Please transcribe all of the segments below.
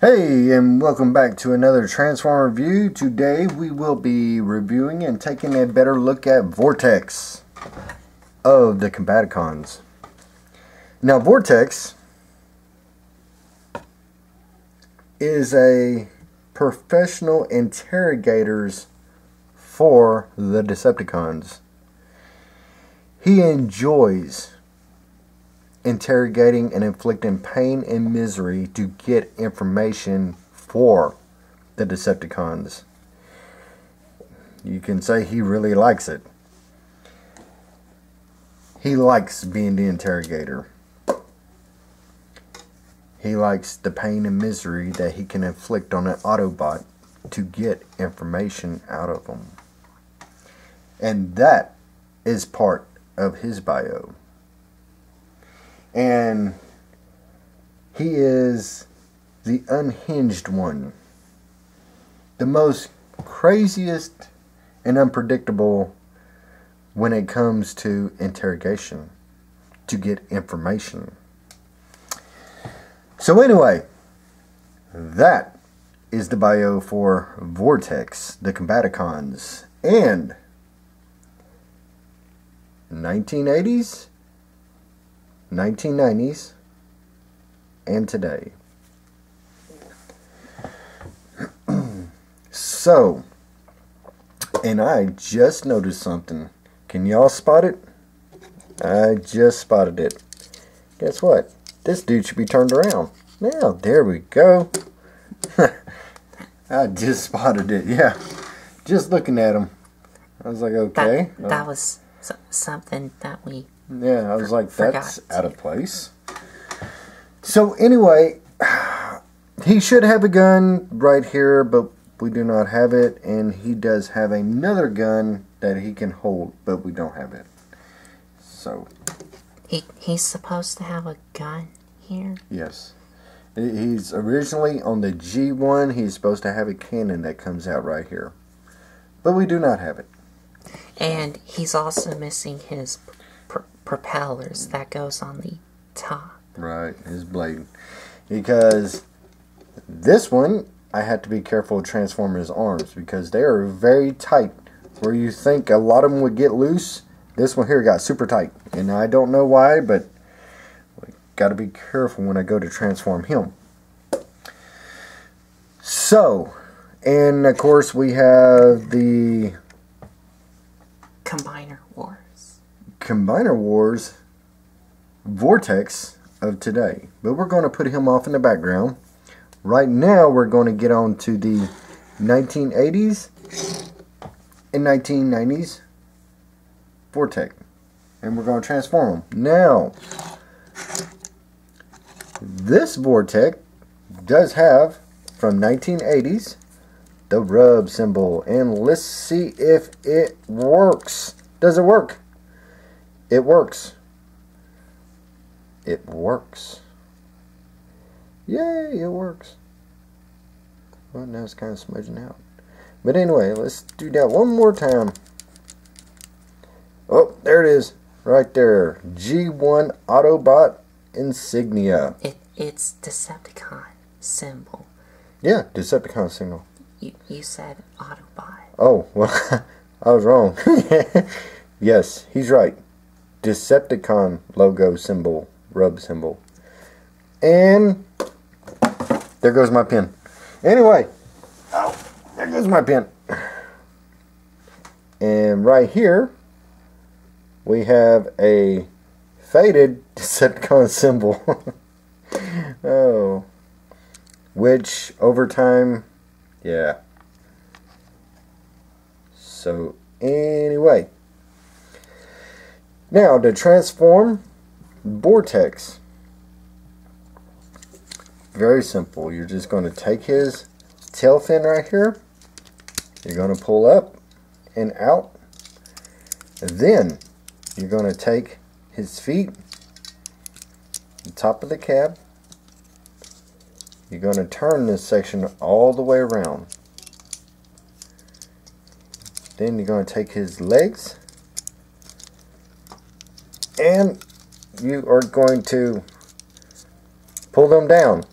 Hey, and welcome back to another Transformer review. Today we will be reviewing and taking a better look at Vortex of the Combaticons. Now, Vortex is a professional interrogators for the Decepticons. He enjoys interrogating and inflicting pain and misery to get information for the Decepticons. You can say he really likes it. He likes being the interrogator. He likes the pain and misery that he can inflict on an Autobot to get information out of them. And that is part of his bio. And he is the unhinged one. The most craziest and unpredictable when it comes to interrogation, to get information. So anyway, that is the bio for Vortex, the Combaticons, and 1980s, 1990s, and today. So, and I just noticed something. Can y'all spot it? I just spotted it. Guess what? This dude should be turned around. Now, there we go. I just spotted it, yeah. Just looking at him. I was like, okay. That was something that we... Yeah, I was like, that's out of place. So anyway, he should have a gun right here, but we do not have it. And he does have another gun that he can hold, but we don't have it. So he's supposed to have a gun here? Yes. He's originally on the G1. He's supposed to have a cannon that comes out right here. But we do not have it. And he's also missing his propellers that goes on the top. Right, his blade. Because this one, I had to be careful of Transformers' arms because they are very tight. Where you think a lot of them would get loose, this one here got super tight. And I don't know why, but got to be careful when I go to transform him. So, and of course we have the Combiner Wars Vortex of today. But we're going to put him off in the background. Right now we're going to get on to the 1980s and 1990s Vortex. And we're going to transform him. Now, this Vortex does have, from 1980s, the rub symbol. And let's see if it works. Does it work? It works. It works. Yay, it works. Well, now it's kind of smudging out. But anyway, let's do that one more time. Oh, there it is. Right there. G1 Autobot insignia. It's Decepticon symbol. Yeah, Decepticon symbol. You said Autobot. Oh, well, I was wrong. Yes, he's right. Decepticon logo symbol, rub symbol. And there goes my pen. Anyway, oh, there goes my pen. And right here, we have a faded Decepticon symbol. Oh. Which, over time, yeah. So, anyway. Now, to transform Vortex. Very simple. You're just going to take his tail fin right here. You're going to pull up and out. And then, you're going to take his feet, the top of the cab. You're going to turn this section all the way around. Then you're going to take his legs and you are going to pull them down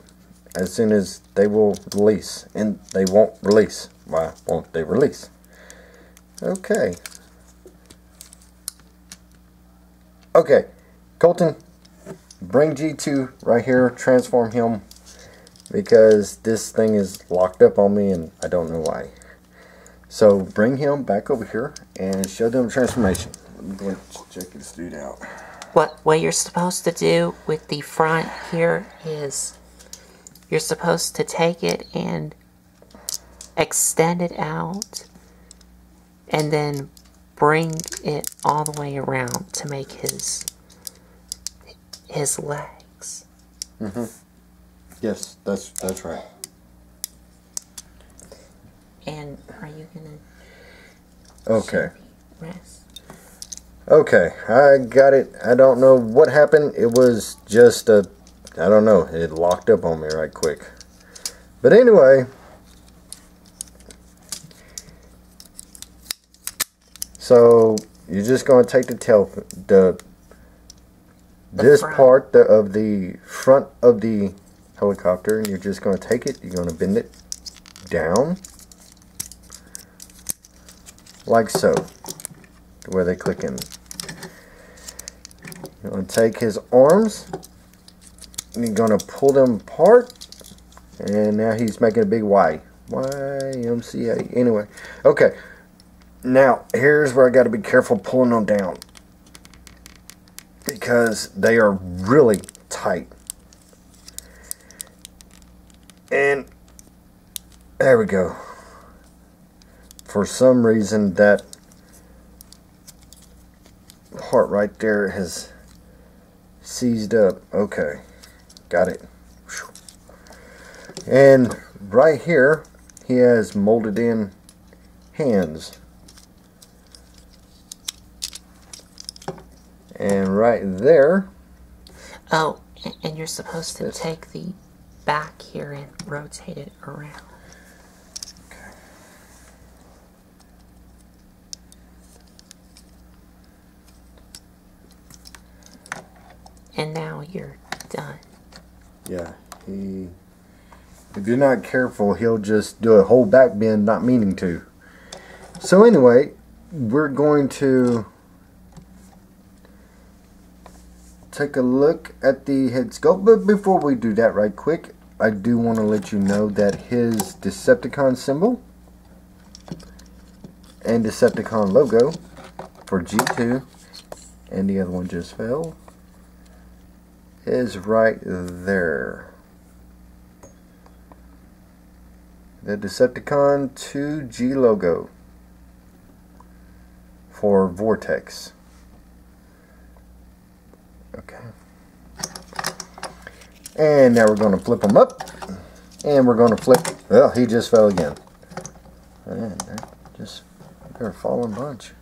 as soon as they will release. And they won't release. Why won't they release? Okay. Okay. Colton, bring G2 right here. Transform him. Because this thing is locked up on me and I don't know why. So bring him back over here and show them transformation. I'm going to check this dude out. What you're supposed to do with the front here is you're supposed to take it and extend it out and then bring it all the way around to make his legs. Mm-hmm. Yes, that's right. And are you gonna okay. rest? Okay, I got it. I don't know what happened. It was just I don't know. It locked up on me right quick. But anyway, so you're just going to take this part of the front of the helicopter, and you're just going to take it. You're going to bend it down like so, where they click in. You're going to take his arms and you're going to pull them apart, and now he's making a big Y. YMCA. Anyway, okay. Now, here's where I got to be careful pulling them down, because they are really tight. And there we go. For some reason, that part right there has seized up. Okay, got it. And right here, he has molded in hands. And right there. Oh, and you're supposed to take the back here and rotate it around. Okay. And now you're done. Yeah, if you're not careful, he'll just do a whole back bend not meaning to. So anyway, we're going to take a look at the head sculpt, but before we do that right quick, I do want to let you know that his Decepticon symbol and Decepticon logo for G2, and the other one just fell, is right there. The Decepticon 2G logo for Vortex. Okay. And now we're going to flip them up. And we're going to flip. Well, he just fell again. And they're a falling bunch.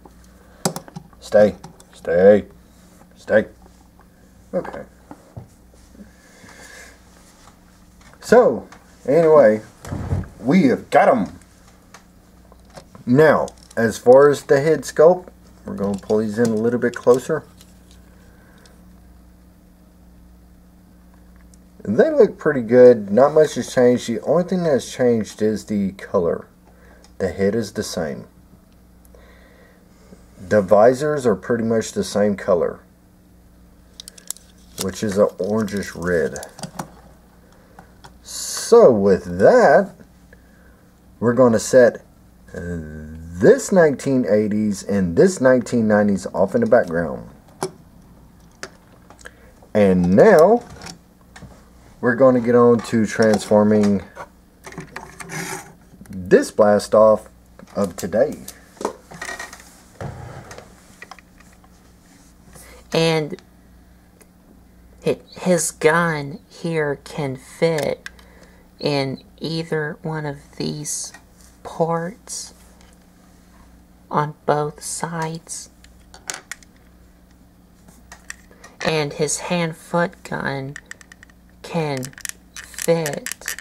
Stay. Stay. Stay. Okay. So, anyway, we have got them. Now, as far as the head sculpt, we're going to pull these in a little bit closer. They look pretty good. Not much has changed. The only thing that's changed is the color. The head is the same. The visors are pretty much the same color, which is an orangish red. So with that, we're going to set this 1980s and this 1990s off in the background. And now we're going to get on to transforming this blast off of today. And his gun here can fit in either one of these ports on both sides. And his hand-foot gun can fit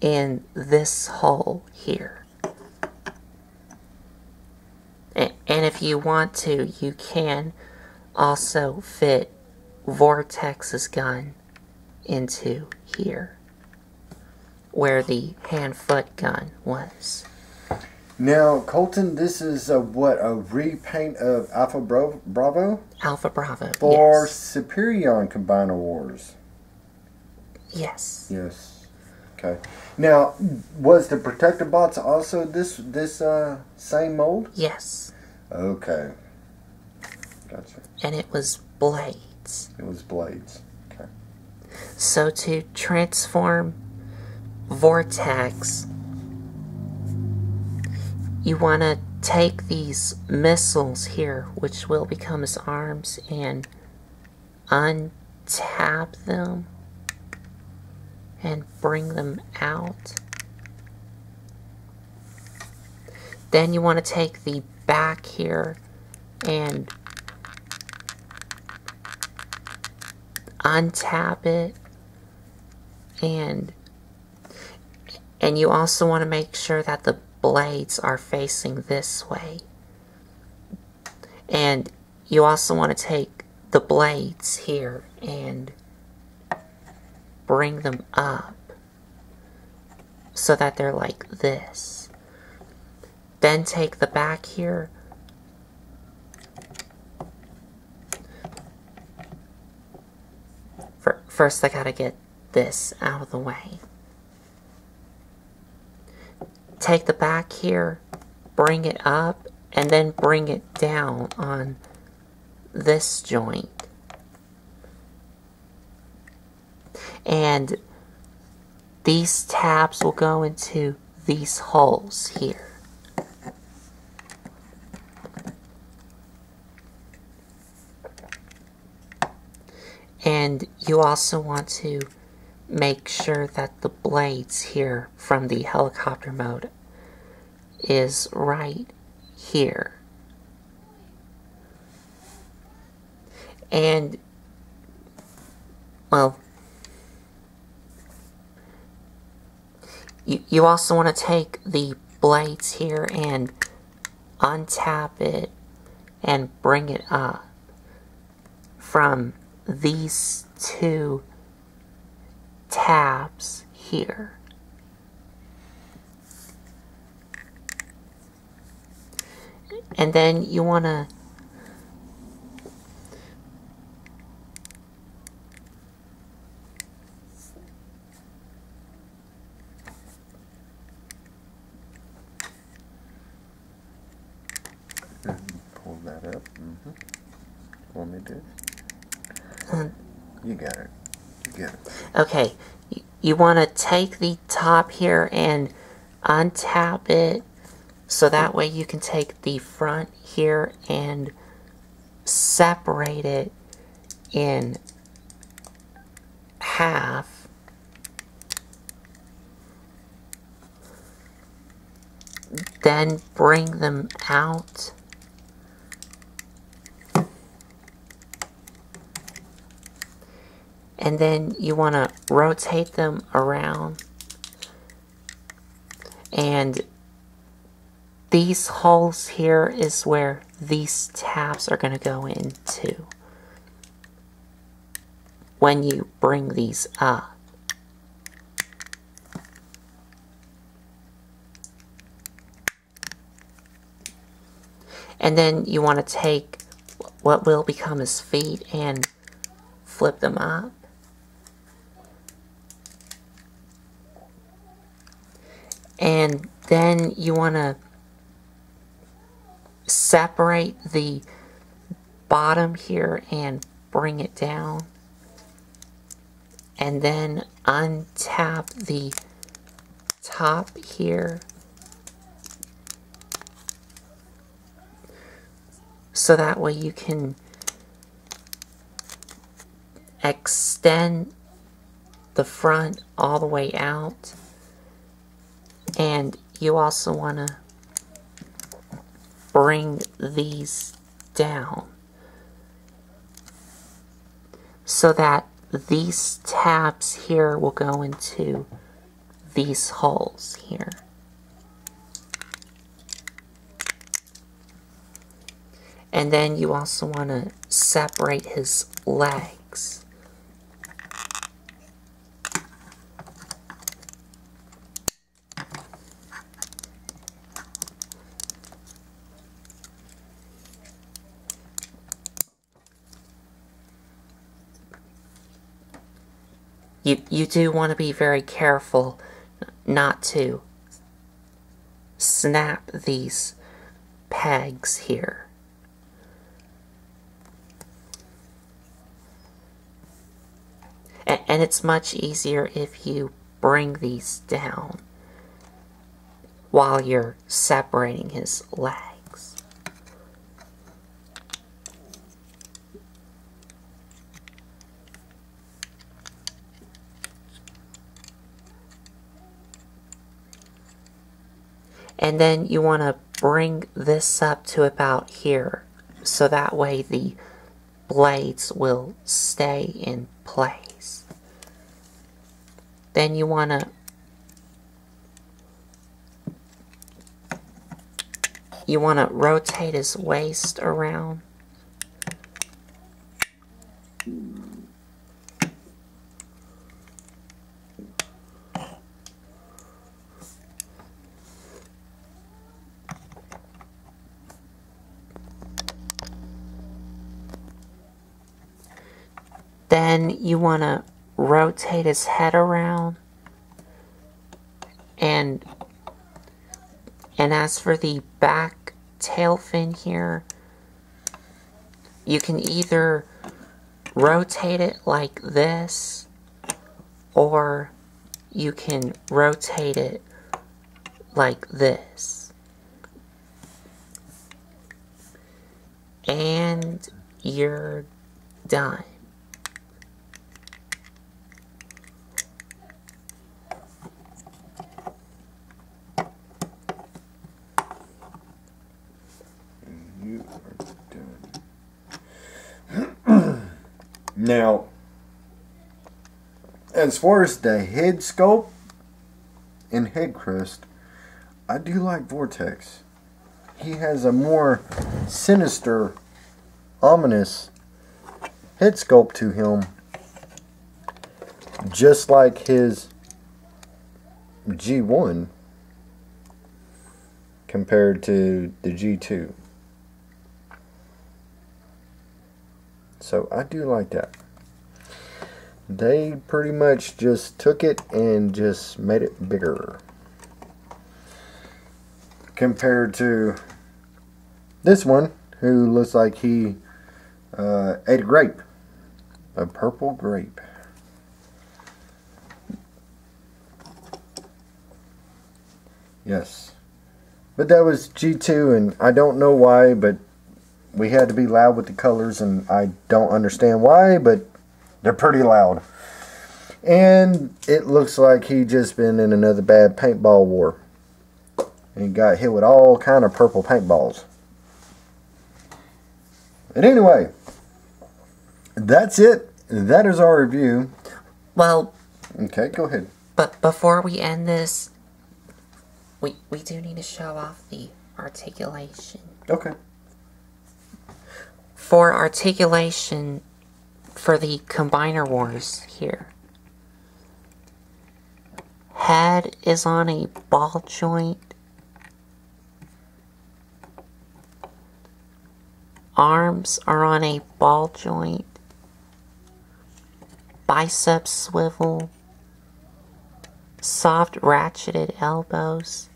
in this hole here. And if you want to, you can also fit Vortex's gun into here, where the hand-foot gun was. Now, Colton, this is a repaint of Alpha Bravo? Alpha Bravo, For yes. Superion Combiner Wars. Yes. Yes. Okay. Now, was the protector bots also this same mold? Yes. Okay. Gotcha. And it was blades. It was blades. Okay. So to transform Vortex, you want to take these missiles here, which will become his arms, and untap them and bring them out. Then you want to take the back here and untap it, and you also want to make sure that the blades are facing this way. And you also want to take the blades here and bring them up so that they're like this. Then take the back here first. I gotta get this out of the way. Take the back here, bring it up, and then bring it down on this joint. And these tabs will go into these holes here. And you also want to make sure that the blades here from the helicopter mode is right here. And, well, you also want to take the blades here and untap it and bring it up from these two tabs here. And then you want to pull that up. Want me to? You got it. You got it. Okay, you want to take the top here and untap it so that way you can take the front here and separate it in half. Then bring them out. And then you want to rotate them around. And these holes here is where these tabs are going to go into when you bring these up. And then you want to take what will become his feet and flip them up. And then you want to separate the bottom here and bring it down. And then untap the top here. So that way you can extend the front all the way out. And you also want to bring these down so that these tabs here will go into these holes here. And then you also want to separate his legs. you do want to be very careful not to snap these pegs here. And it's much easier if you bring these down while you're separating his legs. And then you want to bring this up to about here, so that way the blades will stay in place. Then you want to rotate his waist around. Then you want to rotate his head around. And as for the back tail fin here, you can either rotate it like this, or you can rotate it like this. And you're done. Now, as far as the head sculpt and head crest, I do like Vortex. He has a more sinister, ominous head sculpt to him, just like his G1 compared to the G2. So I do like that. They pretty much just took it and just made it bigger. Compared to this one, who looks like he ate a grape. A purple grape. Yes. But that was G2, and I don't know why, but we had to be loud with the colors, and I don't understand why, but they're pretty loud. And it looks like he just been in another bad paintball war. And he got hit with all kind of purple paintballs. But anyway, that's it. That is our review. Well, okay, go ahead. But before we end this, we do need to show off the articulation. Okay. For articulation for the Combiner Wars here, head is on a ball joint, arms are on a ball joint, biceps swivel, soft ratcheted elbows,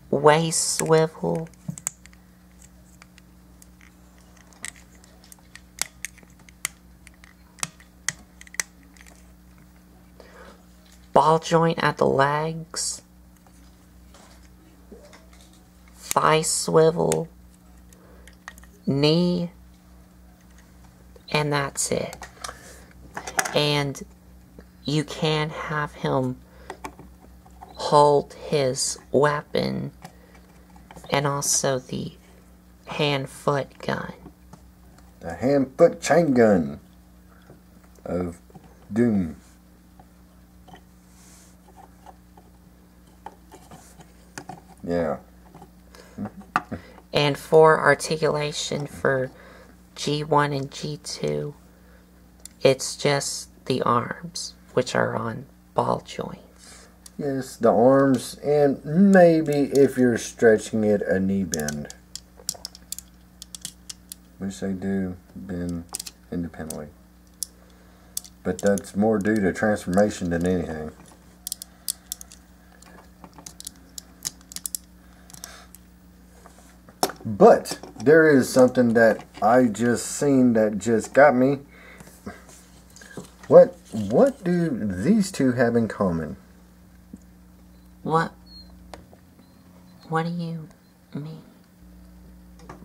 waist swivel, ball joint at the legs, thigh swivel, knee, and that's it. And you can have him hold his weapon and also the hand-foot gun. The hand-foot chain gun of Doom. Yeah. And for articulation for G1 and G2, it's just the arms, which are on ball joints. Yes, the arms, and maybe if you're stretching it, a knee bend. Which they do bend in the penalty. But that's more due to transformation than anything. But there is something that I just seen that just got me. What do these two have in common? What do you mean?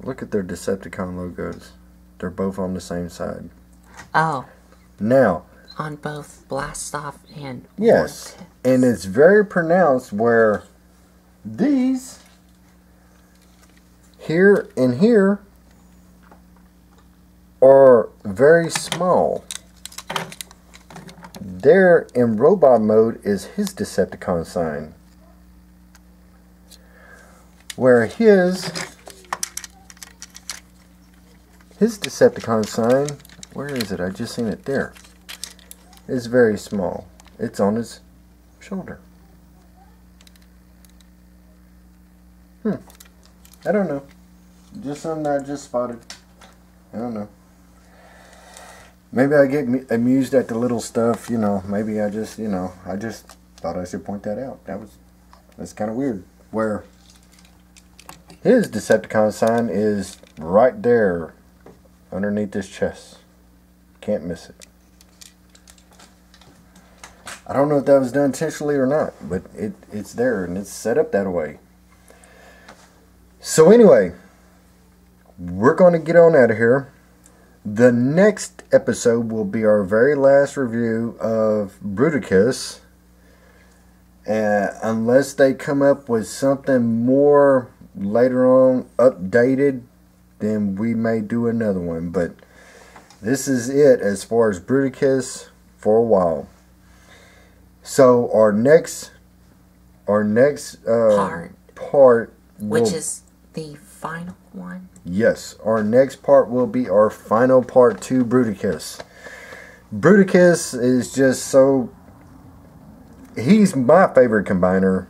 Look at their Decepticon logos. They're both on the same side. Oh. Now, on both Blastoff and yes, Vortex. And it's very pronounced where these here and here are very small. There in robot mode is his Decepticon sign, where his Decepticon sign, where is it? I just seen it there. It's very small. It's on his shoulder. I don't know. Just something I just spotted. I don't know. Maybe I get amused at the little stuff, you know. Maybe I just, you know, I just thought I should point that out. That's kind of weird. Where his Decepticon sign is right there underneath his chest. Can't miss it. I don't know if that was done intentionally or not, but it's there and it's set up that way. So anyway, we're going to get on out of here. The next episode will be our very last review of Bruticus. Unless they come up with something more later on updated, then we may do another one. But this is it as far as Bruticus for a while. So our next part, which is the final one. Yes, our next part will be our final part to Bruticus. Bruticus is just so... He's my favorite combiner,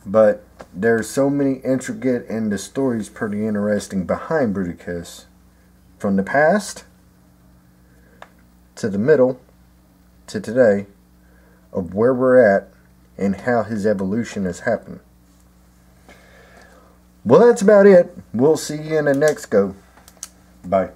but there's so many intricate and the story's pretty interesting behind Bruticus. From the past to the middle to today, of where we're at and how his evolution has happened. Well, that's about it. We'll see you in the next go. Bye.